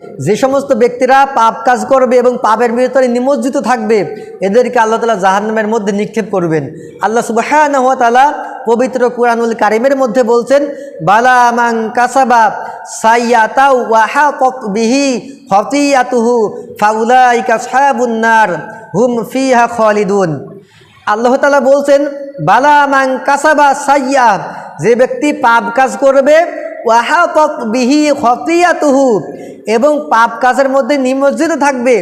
যে সমস্ত ব্যক্তিরা পাপ কাজ করবে এবং পাপের ভিতরে নিমজ্জিত থাকবে এদেরকে আল্লাহ তাআলা জাহান্নামের মধ্যে নিক্ষেপ করবেন। আল্লাহ সুবহানাহু ওয়া তাআলা পবিত্র কুরআনুল কারীমের মধ্যে বলছেন, বালা মান কাসাবা সাইয়াতাও ওয়া হাকাত বিহি খাতিয়াতুহু ফাউলাইকা আসহাবুন নার হুম ফিহা খালিদুন। আল্লাহ তাআলা বলছেন, বালা মান কাসাবা সাইয়্যা, যে ব্যক্তি পাপ কাজ করবে, ওয়া হাকাত বিহি খাতিয়াতুহু, এবং পাপ কাজের মধ্যে নিমজ্জিত থাকবে,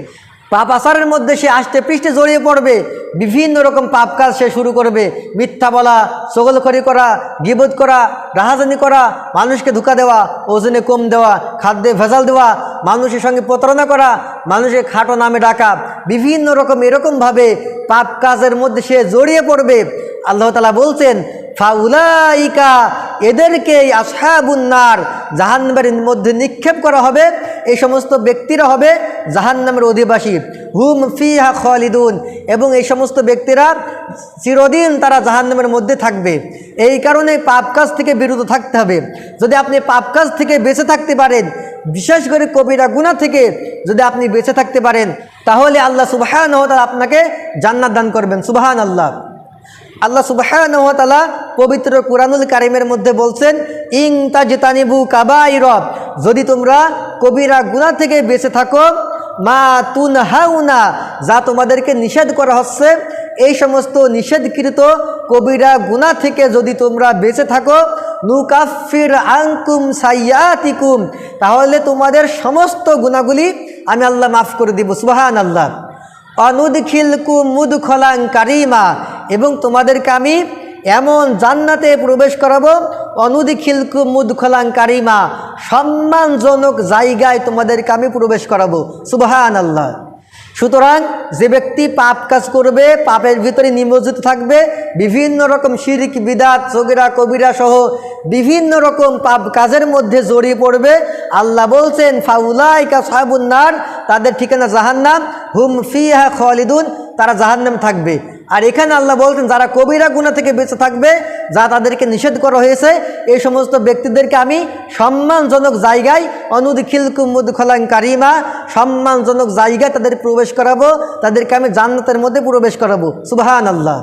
পাপ আচারের মধ্যে সে আষ্টে পৃষ্ঠে জড়িয়ে পড়বে, বিভিন্ন রকম পাপ কাজ সে শুরু করবে, মিথ্যা বলা, চগলখড়ি করা, গীবত করা, রাহাজানি করা, মানুষকে ধোঁকা দেওয়া, ওজনে কম দেওয়া, খাদ্যে ভেজাল দেওয়া, মানুষের সঙ্গে প্রতারণা করা, মানুষের খাটো নামে ডাকা, বিভিন্ন রকম এরকমভাবে পাপ কাজের মধ্যে সে জড়িয়ে পড়বে। আল্লাহ তাআলা বলছেন, ফাউলাইকা, এদেরকে আসহাবুন নার, জাহান্নামের মধ্যে নিক্ষেপ করা হবে। এই সমস্ত ব্যক্তিরা হবে জাহান্নামের অধিবাসী, হুম ফিহা খালিদুন, এবং এই সমস্ত ব্যক্তিরা চিরদিন তারা জাহান্নামের মধ্যে থাকবে। এই কারণে পাপ কাজ থেকে বিরত থাকতে হবে। যদি আপনি পাপ কাজ থেকে বেঁচে থাকতে পারেন, বিশেষ করে কবিরা গুনাহ থেকে যদি আপনি বেঁচে থাকতে পারেন, তাহলে আল্লাহ সুবহানাহু ওয়া তাআলা আপনাকে জান্নাত দান করবেন। সুবহানাল্লাহ। আল্লাহ সুবহানাহু ওয়া তাআলা পবিত্র কুরআনুল কারীমের মধ্যে বলছেন, ইন তাজতানিবু কাবাইর, যদি তোমরা কবিরা গুনাহ থেকে বেঁচে থাকো, মা তুনহাউনা, যা তোমাদেরকে নিষেধ করা হচ্ছে, এই সমস্ত নিষেধকৃত কবিরা গুনাহ থেকে যদি তোমরা বেঁচে থাকো, নুকাফির আনকুম সাইয়াতিকুম, তাহলে তোমাদের সমস্ত গুনাহগুলি আমি আল্লাহ মাফ করে দিব। সুবহানাল্লাহ। অনুদখিলকুম মুদখলান কারিমা, এবং তোমাদেরকে আমি এমন জান্নাতে প্রবেশ করাবো, অনুদখিলকুম মুদখলান কারিমা, সম্মানজনক জায়গায় তোমাদেরকে আমি প্রবেশ করাবো। সুবহানাল্লাহ। সুতরাং যে ব্যক্তি পাপ কাজ করবে, পাপের ভিতরে নিমজ্জিত থাকবে, বিভিন্ন রকম শিরক বিদআত সগীরা কবিরা সহ বিভিন্ন রকম পাপ কাজের মধ্যে জড়িয়ে পড়বে, আল্লাহ বলছেন, ফাউলাইকা আসহাবুন নার, তাদের ঠিকানা জাহান্নাম, হুম ফিহা খালিদুন, তারা জাহান্নামে থাকবে। আর এখানে আল্লাহ বলছেন, যারা কবিরা গুনাহ থেকে বেঁচে থাকবে, যা তাদেরকে নিষেধ করা হয়েছে, এই সমস্ত ব্যক্তিদেরকে আমি সম্মানজনক জায়গায়, অনুদখিলকুম মুদখলান কারিমা, সম্মানজনক জায়গায় তাদের প্রবেশ করাবো, তাদেরকে আমি জান্নাতের মধ্যে প্রবেশ করাবো। সুবহানাল্লাহ।